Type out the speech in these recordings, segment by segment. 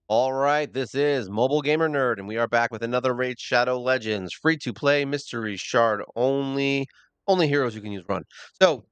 All right, this is Mobile Gamer Nerd, and we are back with another Raid Shadow Legends free-to-play mystery shard only heroes you can use run. So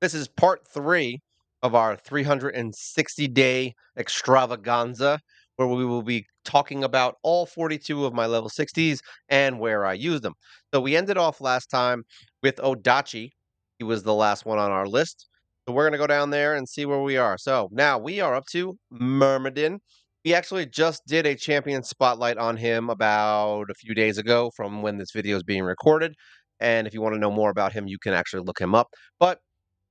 this is part 3 of our 360-day extravaganza, where we will be talking about all 42 of my level 60s and where I use them. So we ended off last time with Odachi. He was the last one on our list. So we're gonna go down there and see where we are. So now we are up to Murmiden. We actually just did a champion spotlight on him about a few days ago from when this video is being recorded. And if you want to know more about him, you can actually look him up. But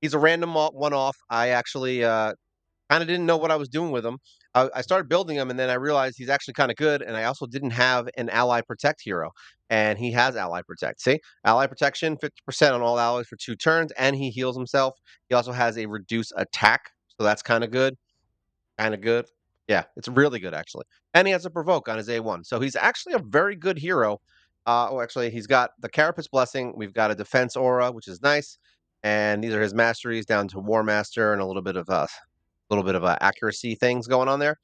he's a random one off. I actually kind of didn't know what I was doing with him. I started building him, and then I realized he's actually kind of good. And I also didn't have an ally protect hero, and he has ally protect. See, ally protection, 50% on all allies for 2 turns, and he heals himself. He also has a reduced attack, so that's kind of good. Kinda good. Yeah, it's really good, actually. And he has a provoke on his A1, so he's actually a very good hero. Actually, he's got the Carapace Blessing, we've got a Defense Aura, which is nice, and these are his masteries down to War Master and a little bit of, accuracy things going on there.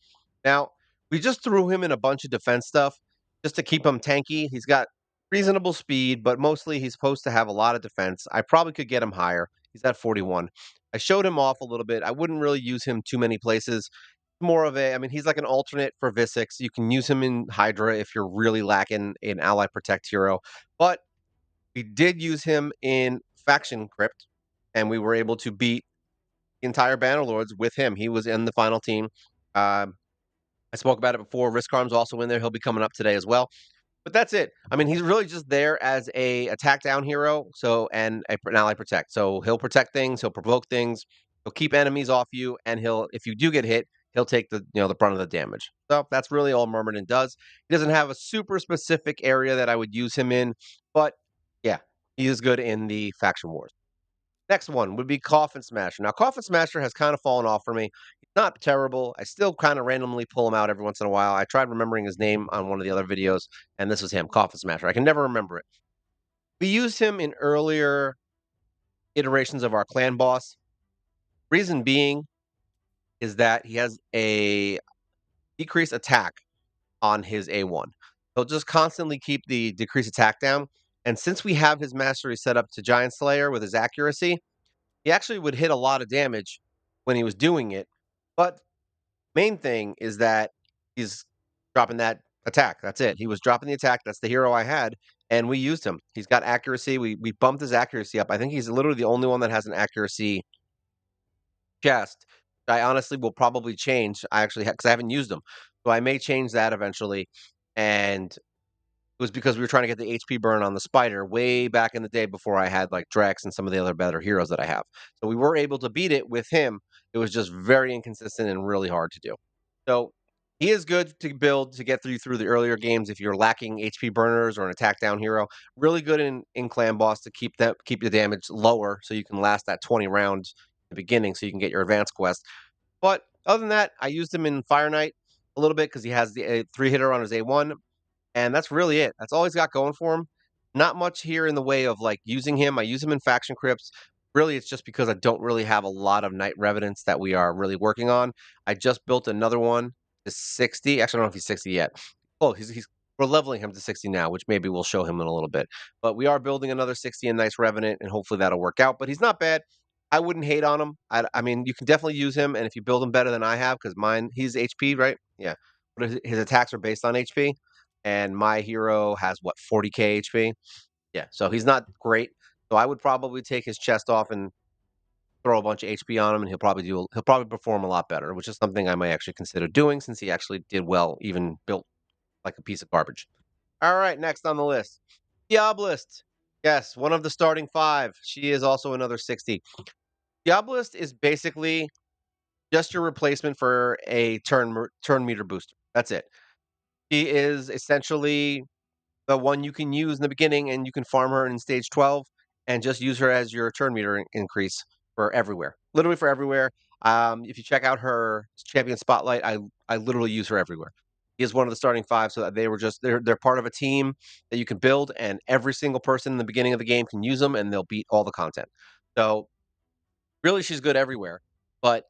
Now, we just threw him in a bunch of defense stuff just to keep him tanky. He's got reasonable speed, but mostly he's supposed to have a lot of defense. I probably could get him higher. He's at 41. I showed him off a little bit. I wouldn't really use him too many places. More of a, I mean, he's like an alternate for Visix. You can use him in Hydra if you're really lacking an ally protect hero. But we did use him in Faction Crypt, and we were able to beat the entire Bannerlords with him. He was in the final team. Um, I spoke about it before. Riskarm's also in there. He'll be coming up today as well. But that's it. I mean, he's really just there as a attack down hero, so and an ally protect. So he'll protect things, he'll provoke things, he'll keep enemies off you, and he'll if you do get hit, he'll take the brunt of the damage. So that's really all Murmiden does. He doesn't have a super specific area that I would use him in, but yeah, he is good in the faction wars. Next one would be Coffin Smasher. Now, Coffin Smasher has kind of fallen off for me. He's not terrible. I still kind of randomly pull him out every once in a while. I tried remembering his name on one of the other videos, and this was him, Coffin Smasher. I can never remember it. We used him in earlier iterations of our clan boss. Reason being is that he has a decreased attack on his A1. He'll just constantly keep the decreased attack down. And since we have his mastery set up to Giant Slayer with his accuracy, he actually would hit a lot of damage when he was doing it. But main thing is that he's dropping that attack. That's it. He was dropping the attack. That's the hero I had, and we used him. He's got accuracy. We bumped his accuracy up. I think he's literally the only one that has an accuracy chest. I honestly will probably change. I actually because I haven't used them, so I may change that eventually. And it was because we were trying to get the HP burn on the spider way back in the day before I had like Drex and some of the other better heroes that I have. So we were able to beat it with him. It was just very inconsistent and really hard to do. So he is good to build to get through the earlier games if you're lacking HP burners or an attack down hero. Really good in clan boss to keep the damage lower so you can last that 20 rounds in the beginning so you can get your advanced quest. But other than that, I used him in Fire Knight a little bit because he has the 3-hitter on his A1, and that's really it. That's all he's got going for him. Not much here in the way of like using him. I use him in faction crypts. Really, it's just because I don't really have a lot of Knight Revenants that we are really working on. I just built another one to 60. Actually, I don't know if he's 60 yet. Oh, he's we're leveling him to 60 now, which maybe we'll show him in a little bit. But we are building another 60 in Nice Revenant, and hopefully that'll work out. But he's not bad. I wouldn't hate on him. I mean, you can definitely use him, and if you build him better than I have, because he's HP, right? Yeah. But his attacks are based on HP, and my hero has what 40k HP. Yeah, so he's not great. So I would probably take his chest off and throw a bunch of HP on him, and he'll probably perform a lot better, which is something I might actually consider doing since he actually did well, even built like a piece of garbage. All right, next on the list, Diabolist. Yes, one of the starting 5. She is also another 60. Diabolist is basically just your replacement for a turn meter booster. That's it. She is essentially the one you can use in the beginning, and you can farm her in stage 12 and just use her as your turn meter increase for everywhere. Literally for everywhere. If you check out her champion spotlight, I literally use her everywhere. He is one of the starting 5, so that they're part of a team that you can build, and every single person in the beginning of the game can use them, and they'll beat all the content. So really, she's good everywhere, but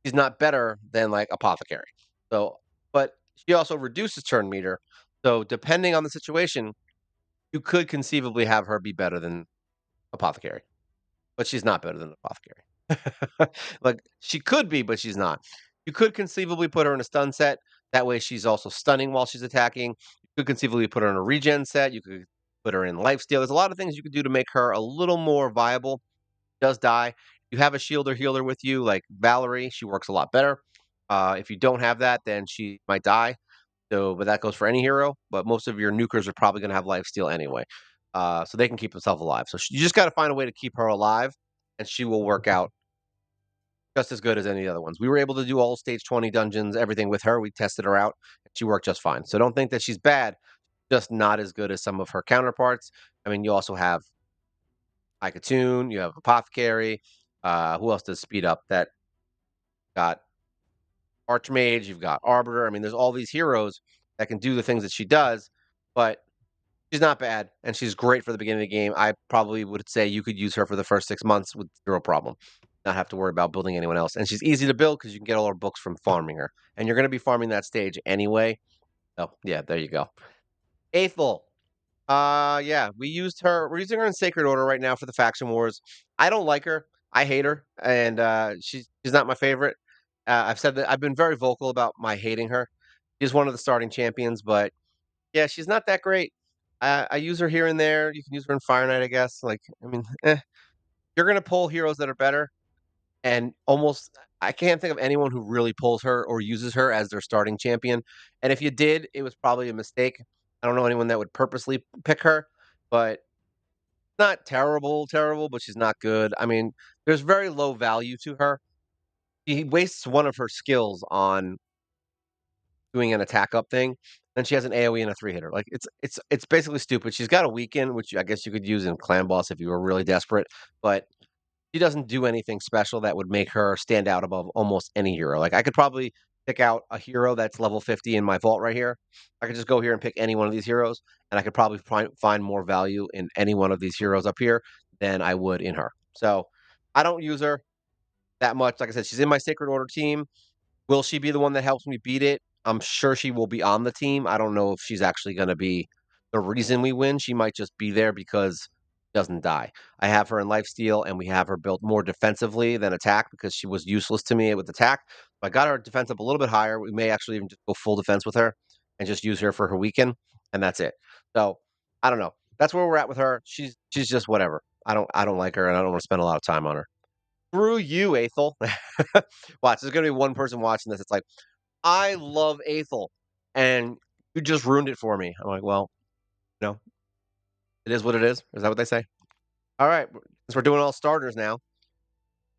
she's not better than like Apothecary. So, but she also reduces turn meter. So depending on the situation, you could conceivably have her be better than Apothecary, but she's not better than Apothecary. Like, she could be, but she's not. You could conceivably put her in a stun set. That way she's also stunning while she's attacking. You could conceivably put her in a regen set. You could put her in lifesteal. There's a lot of things you could do to make her a little more viable. Does die. You have a shielder healer with you, like Valerie. She works a lot better. If you don't have that, then she might die. So, but that goes for any hero. But most of your nukers are probably going to have lifesteal anyway, so they can keep themselves alive. So you just got to find a way to keep her alive, and she will work out just as good as any other ones. We were able to do all stage 20 dungeons, everything with her. We tested her out, and she worked just fine. So don't think that she's bad, just not as good as some of her counterparts. I mean, you also have Ikatoon, you have Apothecary. Who else does speed up? That got Archmage, you've got Arbiter. I mean, there's all these heroes that can do the things that she does, but she's not bad, and she's great for the beginning of the game. I probably would say you could use her for the first 6 months with zero problem. Not have to worry about building anyone else. And she's easy to build because you can get all her books from farming her. And you're going to be farming that stage anyway. Oh, yeah, there you go. Ethel. Yeah, we're using her in Sacred Order right now for the faction wars. I don't like her. I hate her, and she's not my favorite. I've said that I've been very vocal about my hating her. She's one of the starting champions, but yeah, she's not that great. I use her here and there. You can use her in Fire Knight, I guess. Like, I mean, you're gonna pull heroes that are better, and almost I can't think of anyone who really pulls her or uses her as their starting champion. And if you did, it was probably a mistake. I don't know anyone that would purposely pick her, but not terrible, terrible, but she's not good. I mean, there's very low value to her. She wastes one of her skills on doing an attack up thing, then she has an AoE and a 3-hitter. Like, it's basically stupid. She's got a weaken, which I guess you could use in Clan Boss if you were really desperate, but she doesn't do anything special that would make her stand out above almost any hero. Like, I could probably pick out a hero that's level 50 in my vault right here. I could just go here and pick any one of these heroes, and I could probably find more value in any one of these heroes up here than I would in her. So, I don't use her that much. Like I said, she's in my Sacred Order team. Will she be the one that helps me beat it? I'm sure she will be on the team. I don't know if she's actually gonna be the reason we win. She might just be there because she doesn't die. I have her in lifesteal, and we have her built more defensively than attack because she was useless to me with attack. If I got her defense up a little bit higher, we may actually even just go full defense with her and just use her for her weaken, and that's it. So, I don't know. That's where we're at with her. She's just whatever. I don't like her, and I don't wanna spend a lot of time on her. Screw you, Ethel. Watch, there's gonna be one person watching this. It's like, I love Ethel, and you just ruined it for me. I'm like, well, no, it is what it is. Is that what they say? All right, since we're doing all starters now,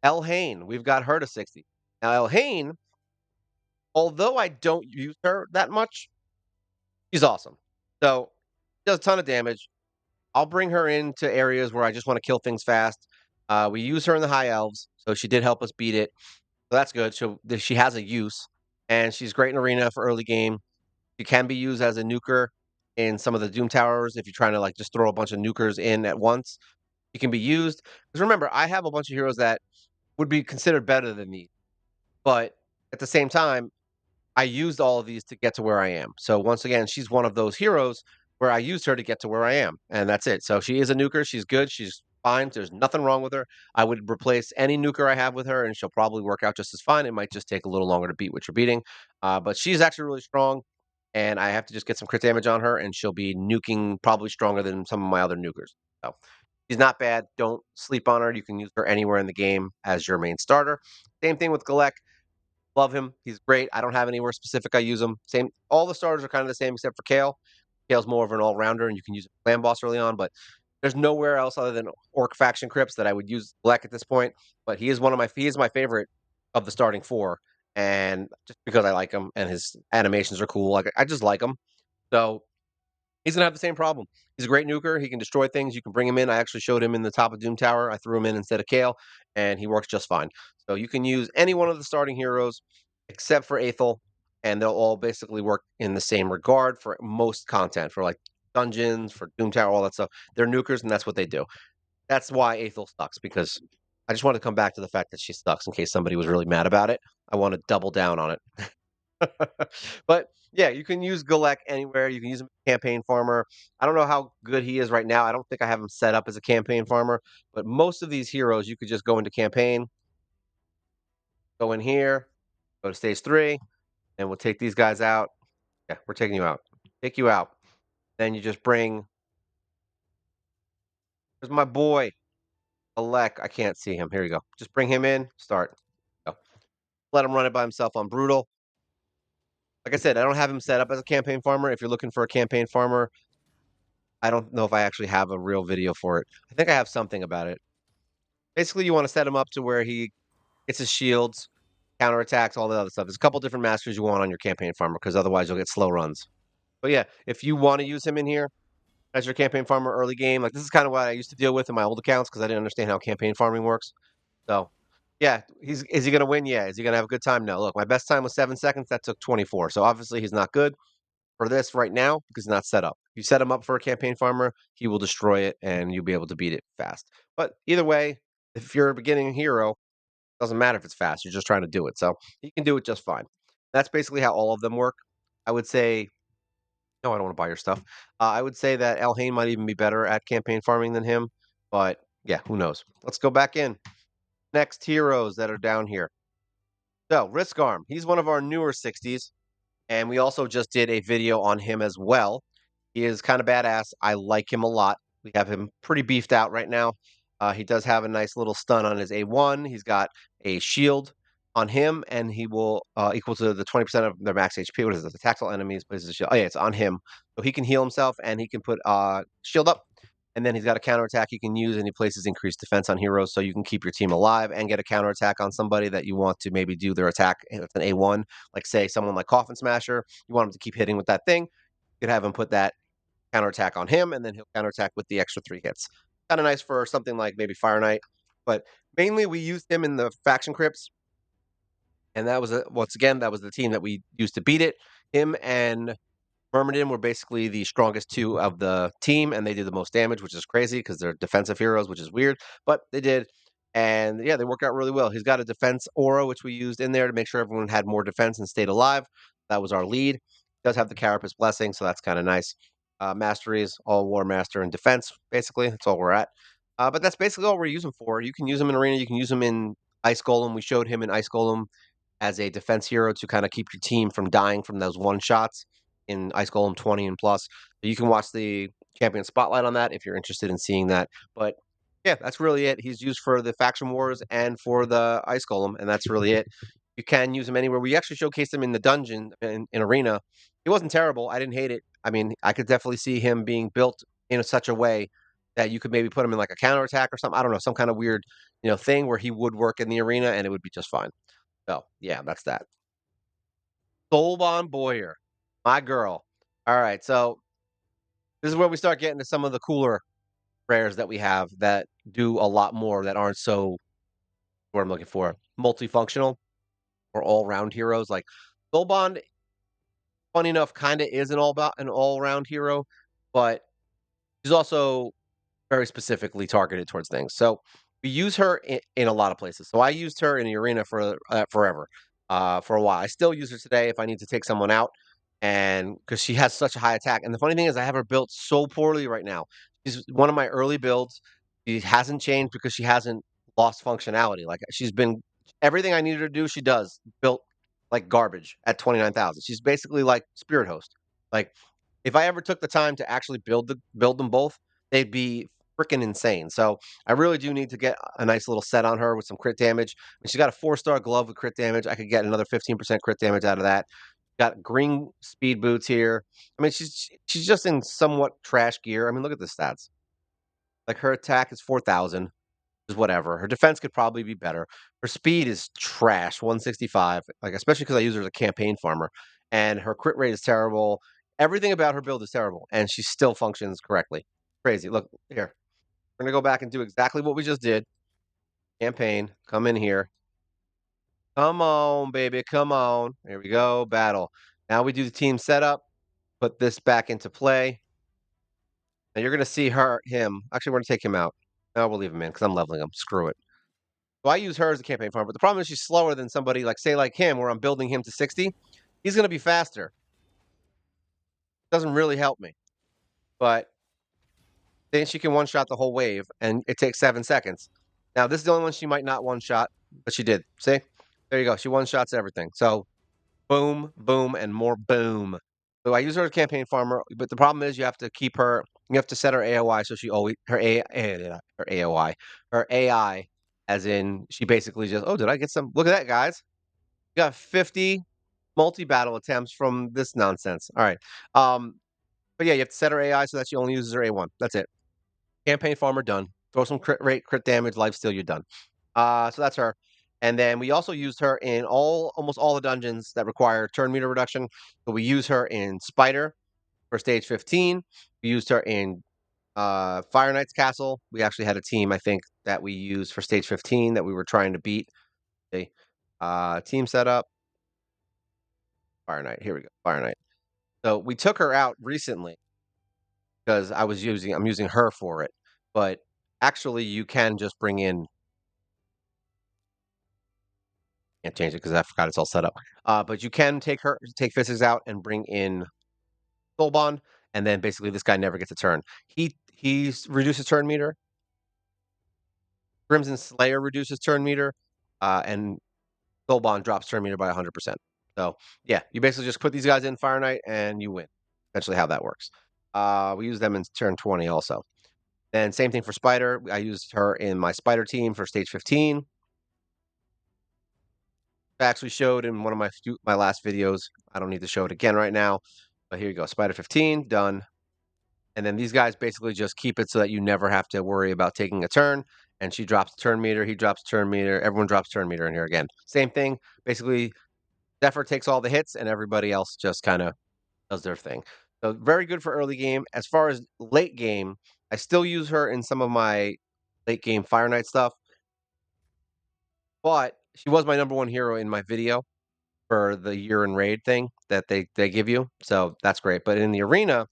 Elhain, we've got her to 60. Now, Elhain, although I don't use her that much, she's awesome. So, does a ton of damage. I'll bring her into areas where I just want to kill things fast. We use her in the High Elves, so she did help us beat it. So that's good. So she has a use, and she's great in arena for early game. She can be used as a nuker in some of the Doom Towers if you're trying to like just throw a bunch of nukers in at once. It can be used because remember, I have a bunch of heroes that would be considered better than me, but at the same time, I used all of these to get to where I am. So once again, she's one of those heroes where I used her to get to where I am, and that's it. So she is a nuker. She's good. She's fine. There's nothing wrong with her. I would replace any nuker I have with her, and she'll probably work out just as fine. It might just take a little longer to beat what you're beating, but she's actually really strong. And I have to just get some crit damage on her, and she'll be nuking probably stronger than some of my other nukers. So she's not bad. Don't sleep on her. You can use her anywhere in the game as your main starter. Same thing with Galek. Love him. He's great. I don't have anywhere specific I use him. Same. All the starters are kind of the same except for Kale. Kale's more of an all rounder, and you can use a clan boss early on. But there's nowhere else other than Orc faction crypts that I would use Black at this point. But he is my favorite of the starting four, and just because I like him and his animations are cool, like I just like him. So he's gonna have the same problem. He's a great nuker. He can destroy things. You can bring him in. I actually showed him in the top of Doom Tower. I threw him in instead of Kale, and he works just fine. So you can use any one of the starting heroes except for Aethel, and they'll all basically work in the same regard for most content, for like dungeons, for Doom Tower, all that stuff. They're nukers, and that's what they do. That's why Aethel sucks, because I just want to come back to the fact that she sucks in case somebody was really mad about it. I want to double down on it. But yeah, you can use Galek anywhere. You can use him as a campaign farmer. I don't know how good he is right now. I don't think I have him set up as a campaign farmer, but most of these heroes you could just go into campaign, go in here, go to stage 3, and we'll take these guys out. Yeah, we're taking you out. Take you out. Then you just bring there's my boy, Galek. I can't see him. Here you go. Just bring him in, start. Go. Let him run it by himself on brutal. Like I said, I don't have him set up as a campaign farmer. If you're looking for a campaign farmer, I don't know if I actually have a real video for it. I think I have something about it. Basically, you want to set him up to where he gets his shields, counterattacks, all the other stuff. There's a couple different masters you want on your campaign farmer because otherwise you'll get slow runs. But yeah, if you want to use him in here as your campaign farmer early game, like this is kind of what I used to deal with in my old accounts because I didn't understand how campaign farming works. So yeah, is he gonna win? Yeah. Is he gonna have a good time? No. Look, my best time was 7 seconds. That took 24. So obviously he's not good for this right now because it's not set up. If you set him up for a campaign farmer, he will destroy it and you'll be able to beat it fast. But either way, if you're a beginning hero, doesn't matter if it's fast. You're just trying to do it. So he can do it just fine. That's basically how all of them work. I would say, no, I don't want to buy your stuff. I would say that Elhain might even be better at campaign farming than him. But yeah, who knows? Let's go back in. Next heroes that are down here. So Riskarm, he's one of our newer 60s. And we also just did a video on him as well. He is kind of badass. I like him a lot. We have him pretty beefed out right now. He does have a nice little stun on his A1. He's got a shield on him, and he will equal to the 20% of their max HP. What is it? The tactile enemies places a shield. Oh yeah, it's on him. So he can heal himself, and he can put shield up. And then he's got a counterattack he can use, and he places increased defense on heroes, so you can keep your team alive and get a counterattack on somebody that you want to maybe do their attack. It's an A1, like say someone like Coffin Smasher. You want him to keep hitting with that thing. You could have him put that counterattack on him, and then he'll counterattack with the extra 3 hits. Kind of nice for something like maybe Fire Knight, but mainly we used him in the faction crypts, and that was once again that was the team that we used to beat it. Him and Murmiden were basically the strongest 2 of the team, and they did the most damage, which is crazy because they're defensive heroes, which is weird, but they did. And yeah, they work out really well. He's got a defense aura, which we used in there to make sure everyone had more defense and stayed alive. That was our lead. Does have the Carapace Blessing, so that's kind of nice. Masteries, all War Master and defense, basically. That's all we're at. But that's basically all we're using for. You can use him in Arena. You can use him in Ice Golem. We showed him in Ice Golem as a defense hero to kind of keep your team from dying from those one shots in Ice Golem 20 and plus. You can watch the champion spotlight on that if you're interested in seeing that. But yeah, that's really it. He's used for the faction wars and for the Ice Golem, and that's really it. You can use him anywhere. We actually showcased him in the dungeon in Arena. He wasn't terrible. I didn't hate it. I mean, I could definitely see him being built in such a way that you could maybe put him in like a counterattack or something. I don't know, some kind of weird, thing where he would work in the arena and it would be just fine. So yeah, that's that. Soulbond Bowyer, my girl. All right, so this is where we start getting to some of the cooler rares that we have that do a lot more that aren't so what I'm looking for multifunctional or all round heroes. Like Soulbond, funny enough, kind of is an all round hero, but she's also very specifically targeted towards things. So we use her in a lot of places. So I used her in the arena for forever, for a while. I still use her today if I need to take someone out, and because she has such a high attack. And the funny thing is, I have her built so poorly right now. She's one of my early builds. She hasn't changed because she hasn't lost functionality. Like she's been everything I needed her to do. She does built like garbage at 29,000. She's basically like Spirit Host. Like if I ever took the time to actually build them both, they'd be freaking insane. So I really do need to get a nice little set on her with some crit damage. And she's got a 4-star glove with crit damage. I could get another 15% crit damage out of that. Got green speed boots here. I mean, she's just in somewhat trash gear. I mean, look at the stats. Like her attack is 4,000, is whatever. Her defense could probably be better. Her speed is trash, 165. Like especially because I use her as a campaign farmer, and her crit rate is terrible. Everything about her build is terrible, and she still functions correctly. Crazy. Look here. We're gonna go back and do exactly what we just did. Campaign, come in here. Come on, baby, come on. Here we go, battle. Now we do the team setup, put this back into play. Now you're gonna see him. Actually, we're gonna take him out. No, we'll leave him in because I'm leveling him. Screw it. So I use her as a campaign farmer, but the problem is she's slower than somebody like say like him, where I'm building him to 60. He's gonna be faster. Doesn't really help me. But then she can one-shot the whole wave, and it takes 7 seconds. Now, this is the only one she might not one-shot, but she did. See? There you go. She one-shots everything. So, boom, boom, and more boom. So I use her as campaign farmer, but the problem is you have to keep her you have to set her AOI so she always her AOI, her AI, as in she basically just, "Oh, did I get some look at that, guys. You got 50 multi-battle attempts from this nonsense." Alright. But yeah, you have to set her AI so that she only uses her A1. That's it. Campaign farmer done. Throw some crit rate, crit damage, life steal, you're done. So that's her. And then we also used her in almost all the dungeons that require turn meter reduction. So we use her in Spider for stage 15. We used her in Fire Knight's Castle. We actually had a team, I think, that we used for stage 15 that we were trying to beat. Okay. Team setup. Fire Knight. Here we go. Fire Knight. So we took her out recently because I'm using her for it. But actually you can just bring in can't change it because I forgot it's all set up. But you can take physics out and bring in Soulbond, and then basically this guy never gets a turn. He's reduces turn meter. Crimson Slayer reduces turn meter, and Soulbond drops turn meter by 100%. So yeah, you basically just put these guys in Fire Knight and you win. Essentially how that works. We use them in turn 20 also. Then same thing for Spider. I used her in my Spider team for stage 15. I actually showed in one of my last videos. I don't need to show it again right now, but here you go. Spider 15 done. And then these guys basically just keep it so that you never have to worry about taking a turn. And she drops turn meter, he drops turn meter, everyone drops turn meter in here again. Same thing. Basically, Zephyr takes all the hits, and everybody else just kind of does their thing. So very good for early game. As far as late game, I still use her in some of my late game Fire Knight stuff, but she was my number one hero in my video for the year in raid thing that they give you. So that's great. But in the arena,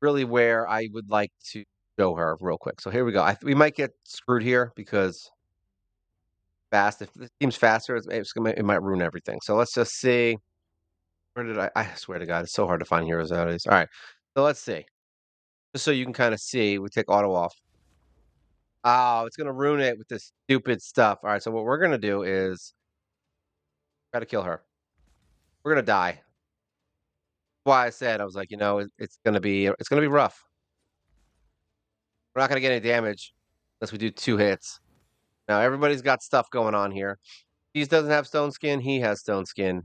really where I would like to show her real quick. So here we go. We might get screwed here because fast. If this team's faster, it might ruin everything. So let's just see. Where did I swear to God, it's so hard to find heroes nowadays. All right. So let's see. Just so you can kind of see, we take auto off. Oh, it's gonna ruin it with this stupid stuff. All right. So what we're gonna do is try to kill her. We're gonna die. Why I said I was like, it's gonna be rough. We're not gonna get any damage unless we do 2 hits. Now everybody's got stuff going on here. He doesn't have stone skin. He has stone skin.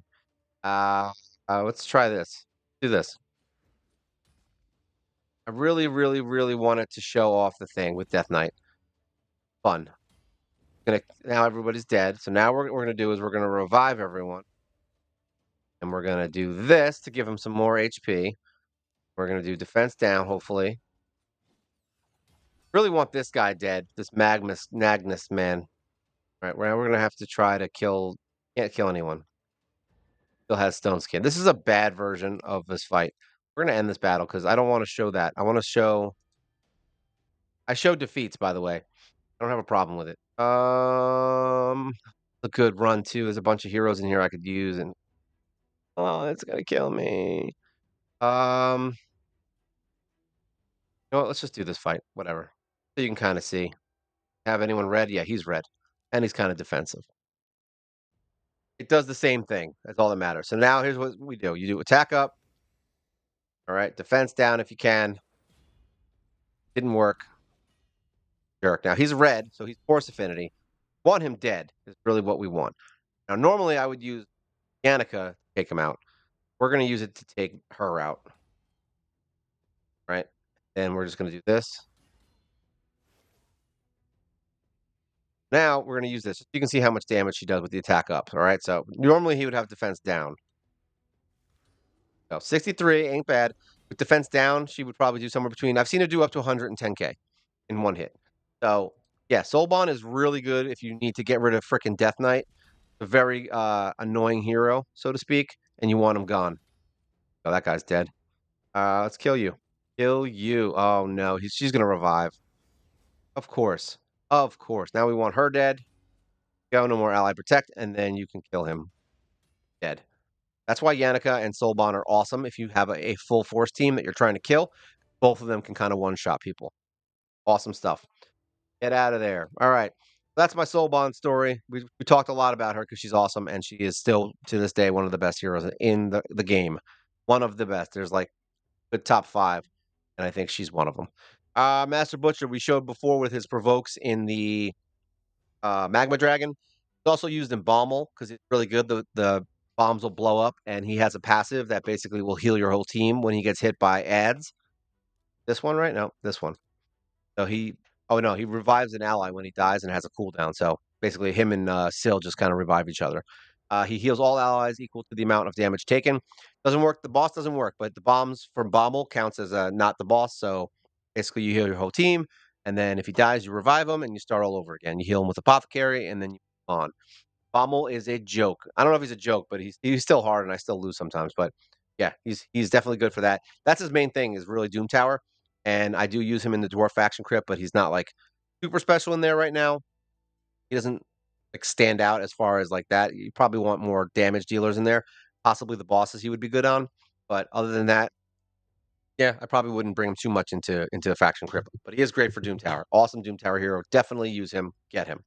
Uh, let's try this. Do this. I really, really, really wanted to show off the thing with Death Knight. Fun. Now everybody's dead. So now what we're gonna do is we're gonna revive everyone, and we're gonna do this to give him some more HP. We're gonna do defense down, hopefully. Really want this guy dead. This Magnus man. All right, we're gonna have to try to kill. Can't kill anyone. Still has stone skin. This is a bad version of this fight. We're gonna end this battle because I don't want to show that. I want to show. I showed defeats, by the way. I don't have a problem with it. A good run too. There's a bunch of heroes in here I could use, and oh, it's gonna kill me. You know what? Let's just do this fight. Whatever. So you can kind of see. Have anyone red? Yeah, he's red, and he's kind of defensive. It does the same thing. That's all that matters. So now here's what we do. You do attack up. All right, defense down if you can. Didn't work. Jerk. Now he's red, so he's force affinity. Want him dead is really what we want. Now normally I would use Yannicka to take him out. We're gonna use it to take her out. Right? And we're just gonna do this. Now we're gonna use this. You can see how much damage she does with the attack up. All right. So normally he would have defense down. So 63 ain't bad. With defense down, she would probably do somewhere between. I've seen her do up to 110k in one hit. So yeah, Soulbond is really good if you need to get rid of frickin' Death Knight, a very annoying hero, so to speak, and you want him gone. Oh, that guy's dead. Let's kill you. Kill you. Oh no, she's gonna revive. Of course. Of course. Now we want her dead. Go, no more ally protect, and then you can kill him. Dead. That's why Yannicka and Soulbond are awesome if you have a full force team that you're trying to kill. Both of them can kind of one-shot people. Awesome stuff. Get out of there. All right. That's my Soulbond story. We talked a lot about her because she's awesome, and she is still, to this day, one of the best heroes in the game. One of the best. There's like the top 5, and I think she's one of them. Master Butcher, we showed before with his provokes in the Magma Dragon. It's also used in Bommel because it's really good. The bombs will blow up, and he has a passive that basically will heal your whole team when he gets hit by ads. This one, right? No, this one. So oh no, he revives an ally when he dies and has a cooldown. So basically, him and Syl just kind of revive each other. He heals all allies equal to the amount of damage taken. Doesn't work. The boss doesn't work, but the bombs from Bommel counts as not the boss. So basically, you heal your whole team, and then if he dies, you revive him and you start all over again. You heal him with Apothecary, and then you move on. Bommel is a joke. I don't know if he's a joke, but he's still hard, and I still lose sometimes. But yeah, he's definitely good for that. That's his main thing is really Doom Tower, and I do use him in the Dwarf faction crypt, but he's not like super special in there right now. He doesn't like stand out as far as like that. You probably want more damage dealers in there. Possibly the bosses he would be good on, but other than that, yeah, I probably wouldn't bring him too much into the faction crypt. But he is great for Doom Tower. Awesome Doom Tower hero. Definitely use him. Get him.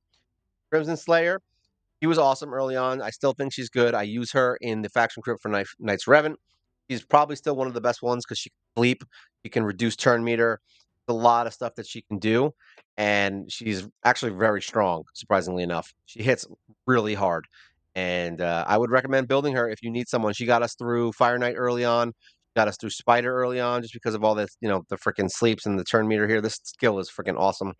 Crimson Slayer. He was awesome early on. I still think she's good. I use her in the faction crypt for Knights Revan. She's probably still one of the best ones because she can sleep. She can reduce turn meter. There's a lot of stuff that she can do. And she's actually very strong, surprisingly enough. She hits really hard. And I would recommend building her if you need someone. She got us through Fire Knight early on. Got us through Spider early on just because of all this, the freaking sleeps and the turn meter here. This skill is freaking awesome.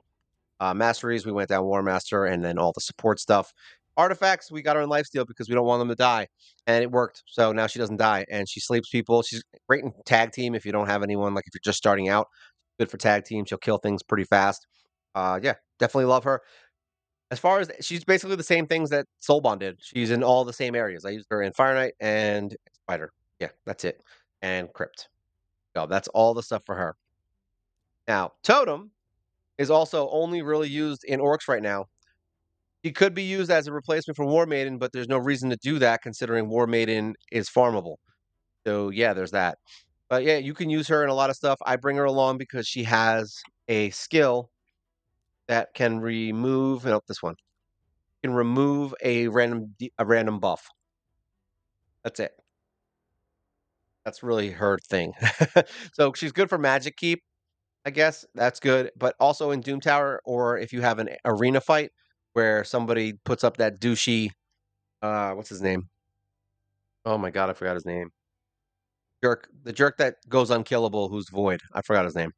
Masteries, we went down War Master and then all the support stuff. Artifacts, we got her in lifesteal because we don't want them to die, and it worked. So now she doesn't die, and she sleeps people. She's great in tag team if you don't have anyone, like if you're just starting out. Good for tag team. She'll kill things pretty fast. Yeah, definitely love her. As far as she's basically the same things that Soulbond did. She's in all the same areas. I used her in Fire Knight and Spider. Yeah, that's it. And Crypt. So that's all the stuff for her. Now, Totem is also only really used in orcs right now. He could be used as a replacement for War Maiden, but there's no reason to do that considering War Maiden is farmable. So yeah, there's that. But yeah, you can use her in a lot of stuff. I bring her along because she has a skill that can remove this one. Can remove a random buff. That's it. That's really her thing. So she's good for magic keep, I guess. That's good. But also in Doom Tower, or if you have an arena fight where somebody puts up that douchey what's his name? Oh my god, I forgot his name. The jerk that goes unkillable, who's void. I forgot his name.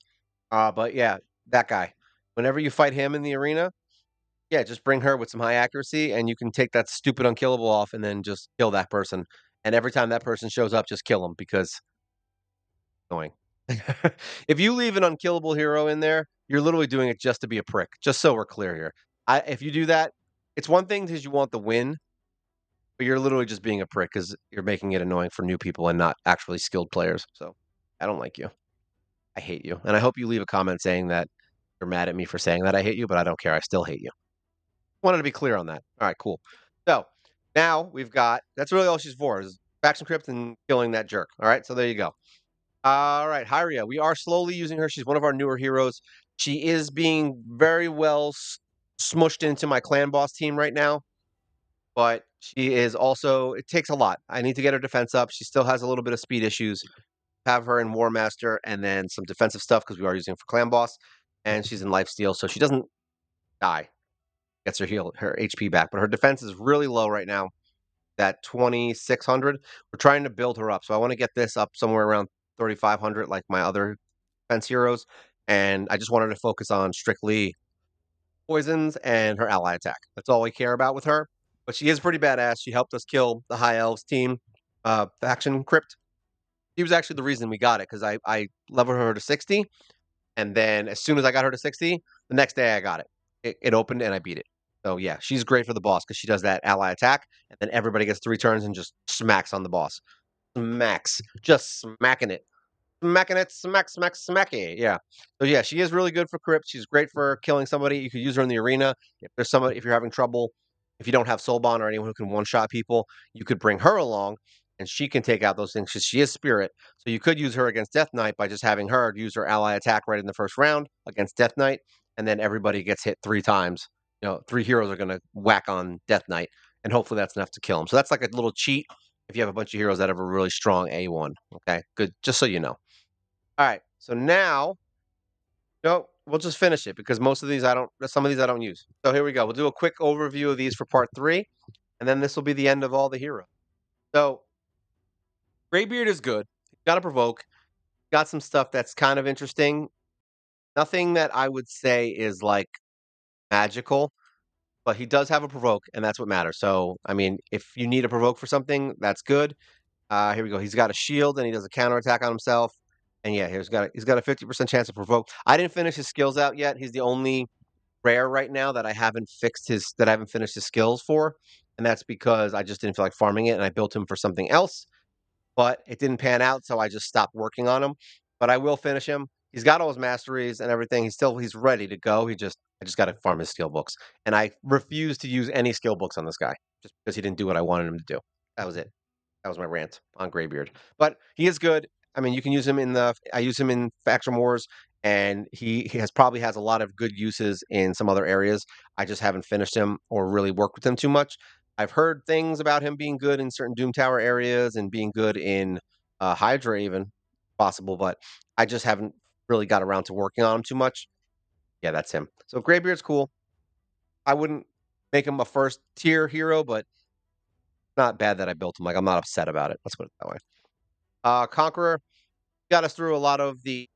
But yeah, that guy. Whenever you fight him in the arena, yeah, just bring her with some high accuracy, and you can take that stupid unkillable off, and then just kill that person. And every time that person shows up, just kill him because annoying. If you leave an unkillable hero in there, you're literally doing it just to be a prick. Just so we're clear here. If you do that, it's one thing because you want the win, but you're literally just being a prick because you're making it annoying for new people and not actually skilled players. So I don't like you. I hate you. And I hope you leave a comment saying that you're mad at me for saying that I hate you, but I don't care. I still hate you. Wanted to be clear on that. All right, cool. So now we've got that's really all she's for is faction crypt and killing that jerk. All right, so there you go. All right, Haria. We are slowly using her. She's one of our newer heroes. She is being very well smushed into my clan boss team right now. But she is also it takes a lot. I need to get her defense up. She still has a little bit of speed issues. Have her in War Master and then some defensive stuff because we are using her for Clan Boss. And she's in Lifesteal, so she doesn't die. Gets her HP back. But her defense is really low right now. At 2,600. We're trying to build her up. So I want to get this up somewhere around 3,500 like my other defense heroes. And I just wanted to focus on strictly poisons and her ally attack. That's all we care about with her. But she is pretty badass. She helped us kill the High Elves team faction crypt. She was actually the reason we got it because I leveled her to 60. And then as soon as I got her to 60, the next day I got it. It opened and I beat it. So yeah, she's great for the boss because she does that ally attack. And then everybody gets 3 turns and just smacks on the boss. Smacks. Just smacking it. Smacking it, smacky. Yeah. So yeah, she is really good for crypt. She's great for killing somebody. You could use her in the arena. If you're having trouble, if you don't have Soulbond or anyone who can one-shot people, you could bring her along. and she can take out those things because she is spirit. So you could use her against Death Knight by just having her use her ally attack right in the first round against Death Knight, and then everybody gets hit 3 times. 3 heroes are going to whack on Death Knight, and hopefully that's enough to kill him. So that's like a little cheat if you have a bunch of heroes that have a really strong A1. Okay, good. Just so you know. All right. So now, no, we'll just finish it because most of these I don't. Some of these I don't use. So here we go. We'll do a quick overview of these for part 3, and then this will be the end of all the heroes. So Greybeard is good. Got to provoke. Got some stuff that's kind of interesting. Nothing that I would say is like magical, but he does have a provoke, and that's what matters. So, I mean, if you need a provoke for something, that's good. Here we go. He's got a shield, and he does a counterattack on himself. And yeah, he's got a 50% chance to provoke. I didn't finish his skills out yet. He's the only rare right now that I haven't finished his skills for, and that's because I just didn't feel like farming it, and I built him for something else. But it didn't pan out, so I just stopped working on him. But I will finish him. He's got all his masteries and everything. He's ready to go. I just got to farm his skill books, and I refuse to use any skill books on this guy just because he didn't do what I wanted him to do. That was it. That was my rant on Greybeard. But he is good. I mean, you can use him I use him in Faction Wars, and he has a lot of good uses in some other areas. I just haven't finished him or really worked with him too much. I've heard things about him being good in certain Doom Tower areas and being good in Hydra, even possible, but I just haven't really got around to working on him too much. Yeah, that's him. So Greybeard's cool. I wouldn't make him a first tier hero, but not bad that I built him. Like, I'm not upset about it. Let's put it that way. Conqueror got us through a lot of the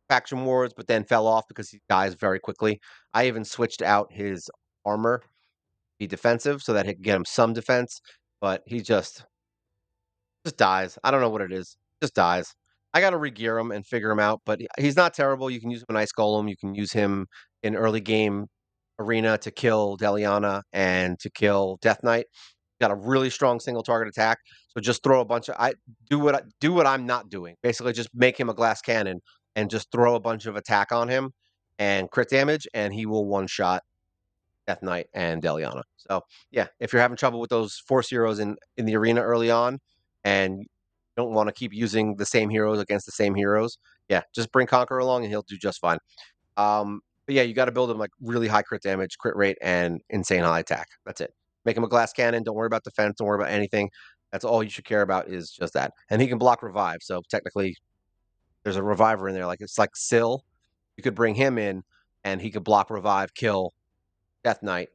faction wars, but then fell off because he dies very quickly. I even switched out his armor, be defensive, so that he could get him some defense, but he just dies. I don't know what it is. Just dies. I got to regear him and figure him out, but he's not terrible. You can use him in Ice Golem. You can use him in early game arena to kill Deliana and to kill Death Knight. Got a really strong single target attack. So just throw a bunch of do what I'm not doing. Basically, just make him a glass cannon and just throw a bunch of attack on him and crit damage, and he will one shot Death Knight and Deliana. So yeah, if you're having trouble with those force heroes in the arena early on, and you don't want to keep using the same heroes against the same heroes, yeah, just bring Conqueror along and he'll do just fine. But yeah, you got to build him like really high crit damage, crit rate, and insane high attack. That's it. Make him a glass cannon. Don't worry about defense. Don't worry about anything. That's all you should care about is just that. And he can block revive. So technically, there's a reviver in there. Like it's like Syl. You could bring him in, and he could block revive, kill Death Knight,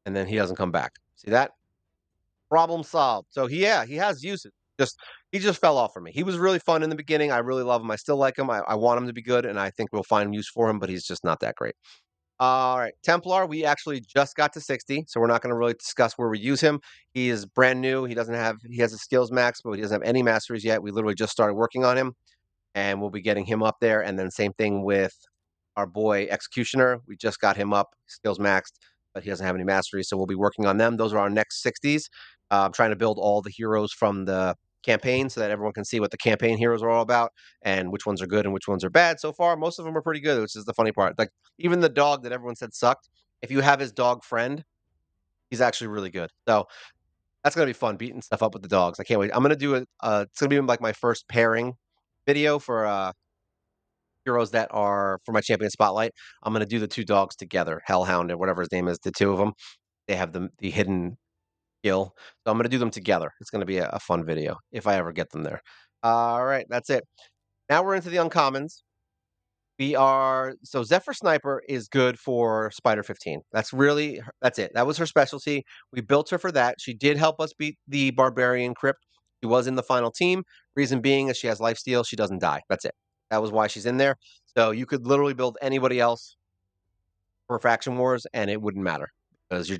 and then he doesn't come back. See that? Problem solved. So he has uses. He just fell off for me. He was really fun in the beginning. I really love him. I still like him. I want him to be good, and I think we'll find use for him, but he's just not that great. All right, Templar, we actually just got to 60, so we're not going to really discuss where we use him. He is brand new. He has a skills max, but he doesn't have any masteries yet. We literally just started working on him, and we'll be getting him up there. And then same thing with our boy Executioner. We just got him up, skills maxed, but he doesn't have any masteries, so we'll be working on them. Those are our next 60s. I'm trying to build all the heroes from the campaign so that everyone can see what the campaign heroes are all about and which ones are good and which ones are bad. So far, most of them are pretty good, which is the funny part. Like even the dog that everyone said sucked, if you have his dog friend, he's actually really good. So that's gonna be fun beating stuff up with the dogs. I can't wait. I'm gonna do it. It's gonna be like my first pairing video for heroes that are for my champion spotlight. I'm gonna do the two dogs together, Hellhound or whatever his name is. The two of them, they have the hidden skill. So I'm gonna do them together. It's gonna be a fun video if I ever get them there. All right, that's it. Now we're into the uncommons. So Zephyr Sniper is good for Spider 15. That's it. That was her specialty. We built her for that. She did help us beat the Barbarian Crypt. She was in the final team. Reason being is she has lifesteal. She doesn't die. That's it. That was why she's in there. So you could literally build anybody else for faction wars, and it wouldn't matter because you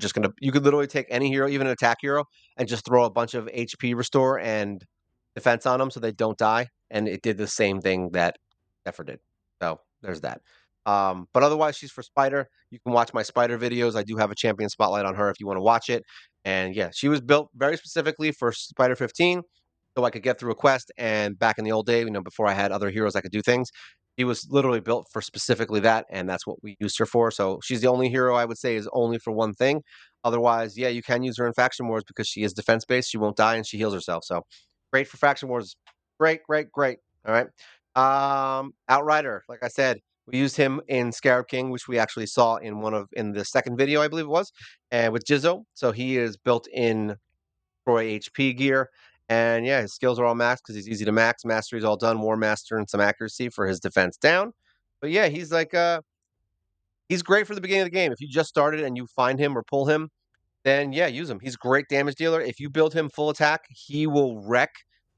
could literally take any hero, even an attack hero, and just throw a bunch of HP restore and defense on them so they don't die, and it did the same thing that Zephyr did. So there's that. But otherwise, she's for Spider. You can watch my Spider videos. I do have a champion spotlight on her if you want to watch it. And yeah, she was built very specifically for Spider 15, so I could get through a quest. And back in the old day, before I had other heroes I could do things, he was literally built for specifically that, and that's what we used her for. So she's the only hero I would say is only for one thing. Otherwise, yeah, you can use her in Faction Wars because she is defense-based, she won't die, and she heals herself, so great for Faction Wars. Great, great, great. Alright. Outrider, like I said, we used him in Scarab King, which we actually saw in the second video, I believe it was, and with Jizzo. So he is built in Troy HP gear. And yeah, his skills are all maxed because he's easy to max. Mastery's all done, War Master and some accuracy for his defense down. But yeah, he's like he's great for the beginning of the game. If you just started and you find him or pull him, then yeah, use him. He's a great damage dealer. If you build him full attack, he will wreck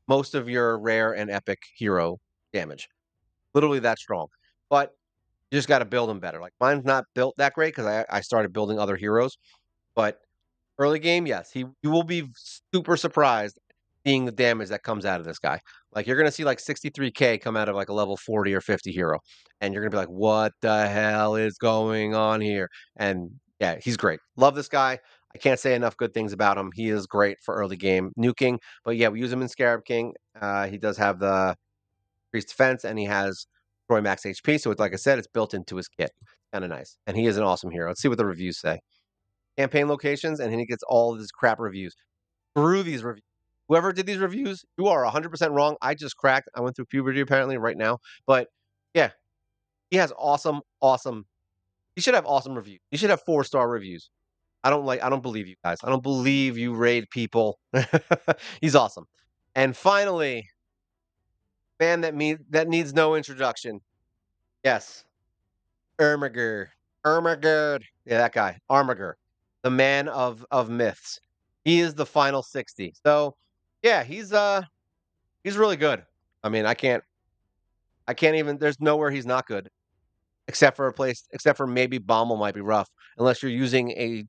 most of your rare and epic hero damage. Literally that strong. But you just got to build him better. Like mine's not built that great because I started building other heroes. But early game, yes, you will be super surprised seeing the damage that comes out of this guy. Like you're gonna see like 63k come out of like a level 40 or 50 hero, and you're gonna be like, "What the hell is going on here?" And yeah, he's great. Love this guy. I can't say enough good things about him. He is great for early game nuking. But yeah, we use him in Scarab King. He does have the increased defense, and he has Troy max HP. So it's like I said, it's built into his kit. Kind of nice. And he is an awesome hero. Let's see what the reviews say. Campaign locations, and he gets all of his crap reviews. Through these reviews. Whoever did these reviews, you are 100% wrong. I just cracked. I went through puberty apparently right now. But yeah, he has awesome, awesome. He should have awesome reviews. He should have 4-star reviews. I don't believe you guys. I don't believe you raid people. He's awesome. And finally, man that needs no introduction. Yes, Armiger. Armiger. Yeah, that guy. Armiger. The man of myths. He is the final 60. So yeah, he's really good. I mean, I can't even there's nowhere he's not good, except for maybe Bommel might be rough, unless you're using a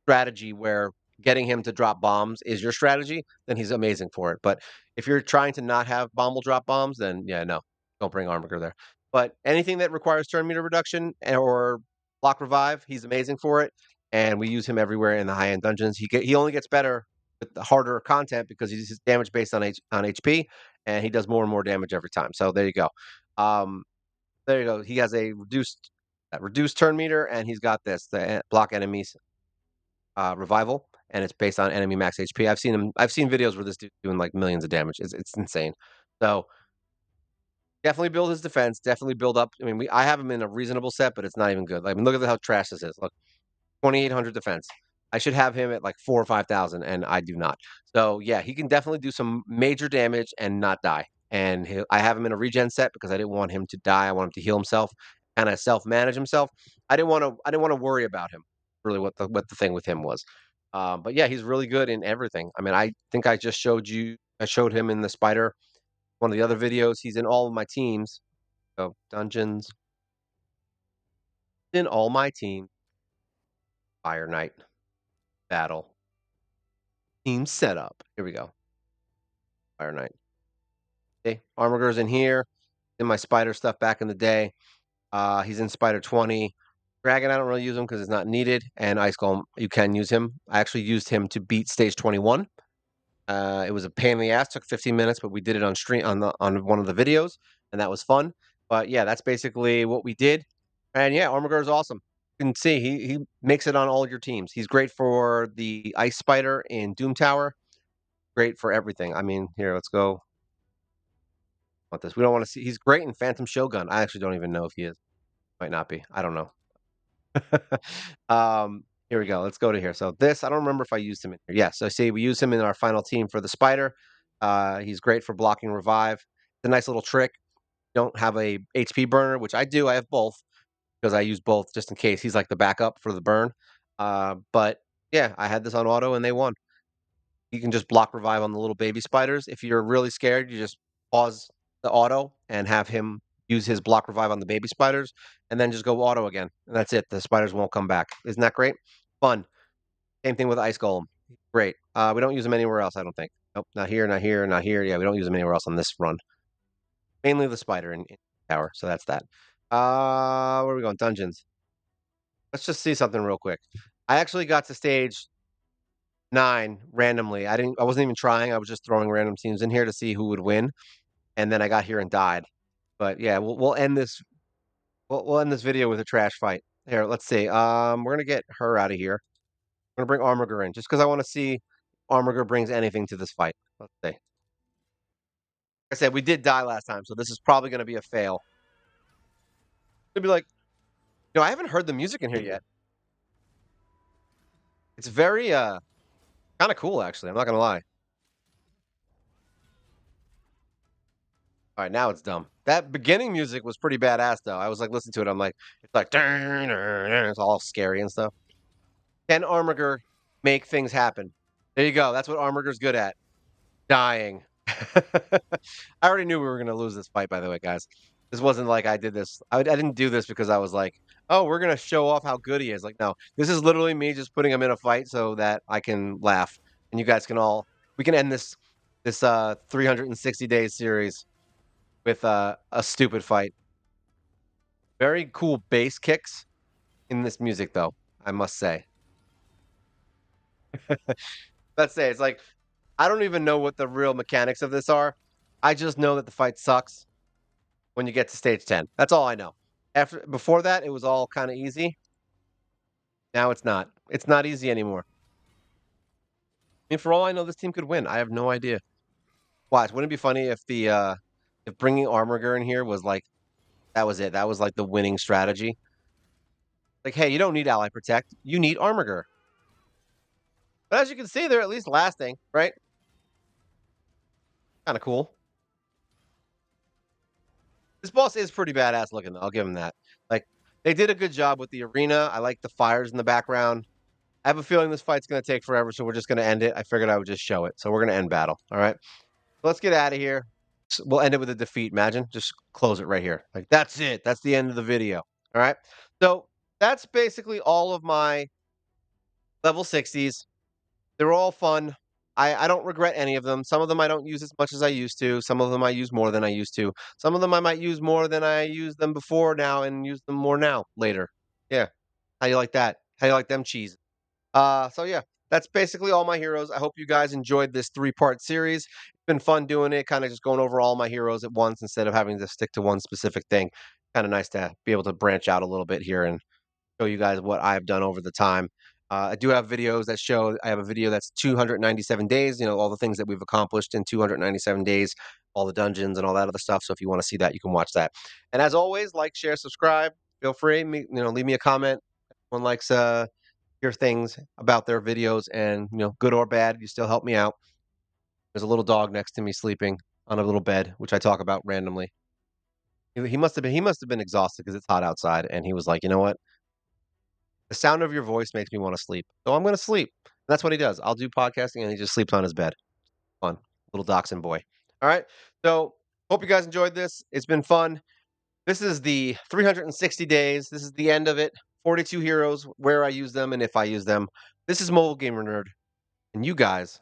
strategy where getting him to drop bombs is your strategy, then he's amazing for it. But if you're trying to not have Bommel drop bombs, then yeah, no, don't bring Armiger there. But anything that requires turn meter reduction or block revive, he's amazing for it. And we use him everywhere in the high end dungeons. He only gets better with the harder content because he's damage based on HP, and he does more and more damage every time. So there you go. Um, there you go. He has a reduced turn meter, and he's got the block enemies revival, and it's based on enemy max HP. I've seen videos where this dude's doing like millions of damage. It's insane. So definitely build his defense. Definitely build up. I mean, I have him in a reasonable set, but it's not even good. Like, I mean, look at how trash this is. Look, 2,800 defense. I should have him at like 4 or 5,000, and I do not. So yeah, he can definitely do some major damage and not die. And I have him in a regen set because I didn't want him to die. I want him to heal himself, kind of self manage himself. I didn't want to worry about him. Really, what the thing with him was. But yeah, he's really good in everything. I mean, I think I just showed you. I showed him in the spider, one of the other videos. He's in all of my teams. So dungeons, in all my teams. Fire Knight battle. Team setup. Here we go. Fire Knight. Okay, Armiger's in here. In my spider stuff back in the day. He's in Spider 20. Dragon, I don't really use him because it's not needed. And Ice Golem, you can use him. I actually used him to beat stage 21. It was a pain in the ass. Took 15 minutes, but we did it on stream on one of the videos, and that was fun. But yeah, that's basically what we did. And yeah, Armiger is awesome. You can see he makes it on all your teams. He's great for the Ice Spider in Doom Tower. Great for everything. I mean, here, let's go. Want this? We don't want to see. He's great in Phantom Shogun. I actually don't even know if he is. Might not be. I don't know. Here we go. Let's go to here. So this, I don't remember if I used him in here. Yes, I see we use him in our final team for the spider. He's great for blocking revive. It's a nice little trick. Don't have a HP burner, which I do. I have both because I use both just in case. He's like the backup for the burn. But yeah, I had this on auto and they won. You can just block revive on the little baby spiders. If you're really scared, you just pause the auto and have him use his block revive on the baby spiders, and then just go auto again. And that's it. The spiders won't come back. Isn't that great? Fun. Same thing with Ice Golem. Great. We don't use them anywhere else, I don't think. Nope, not here, not here, not here. Yeah, we don't use them anywhere else on this run. Mainly the spider in tower. So that's that. Where are we going? Dungeons. Let's just see something real quick. I actually got to stage 9 randomly. I wasn't even trying. I was just throwing random teams in here to see who would win. And then I got here and died. But yeah, we'll end this we'll end this video with a trash fight. Here, let's see. We're gonna get her out of here. I'm gonna bring Armiger in just because I want to see if Armiger brings anything to this fight. Let's see. Like I said, we did die last time, so this is probably gonna be a fail. It'll be like, I haven't heard the music in here yet. It's very kind of cool actually. I'm not gonna lie. All right, now it's dumb. That beginning music was pretty badass though. I was like listening to it. I'm like, it's like, it's all scary and stuff. Can Armiger make things happen? There you go. That's what Armiger's good at. Dying. I already knew we were gonna lose this fight, by the way, guys. This wasn't like I did this. I didn't do this because I was like, oh, we're gonna show off how good he is. Like, no, this is literally me just putting him in a fight so that I can laugh and you guys can we can end this 360 days series with a stupid fight. Very cool bass kicks in this music, though, I must say. Let's say it's like I don't even know what the real mechanics of this are. I just know that the fight sucks when you get to stage 10. That's all I know. Before that, it was all kind of easy. Now it's not. It's not easy anymore. I mean, for all I know, this team could win. I have no idea. Watch. Wouldn't it be funny if if bringing Armiger in here was like that was it? That was like the winning strategy. Like, hey, you don't need ally protect. You need Armiger. But as you can see, they're at least lasting, right? Kind of cool. This boss is pretty badass looking, though. I'll give him that. Like, they did a good job with the arena. I like the fires in the background. I have a feeling this fight's going to take forever, so we're just going to end it. I figured I would just show it. So we're going to end battle. All right. Let's get out of here. We'll end it with a defeat. Imagine. Just close it right here. Like, that's it. That's the end of the video. All right. So that's basically all of my level 60s. They're all fun. I don't regret any of them. Some of them I don't use as much as I used to. Some of them I use more than I used to. Some of them I might use more than I used them before now and use them more now later. Yeah. How you like that? How you like them cheese? So yeah, that's basically all my heroes. I hope you guys enjoyed this three-part series. It's been fun doing it, kind of just going over all my heroes at once instead of having to stick to one specific thing. Kind of nice to be able to branch out a little bit here and show you guys what I've done over the time. I do have videos that show I have a video that's 297 days, all the things that we've accomplished in 297 days, all the dungeons and all that other stuff. So if you want to see that, you can watch that. And as always, like, share, subscribe. Feel free, leave me a comment. Everyone likes hear things about their videos and, good or bad, you still help me out. There's a little dog next to me sleeping on a little bed, which I talk about randomly. He must have been exhausted because it's hot outside, and he was like, you know what? The sound of your voice makes me wanna sleep, so I'm gonna sleep. And that's what he does. I'll do podcasting, and he just sleeps on his bed. Fun. Little dachshund boy. Alright? So, hope you guys enjoyed this. It's been fun. This is the 360 days. This is the end of it. 42 heroes, where I use them and if I use them. This is Mobile Gamer Nerd, and you guys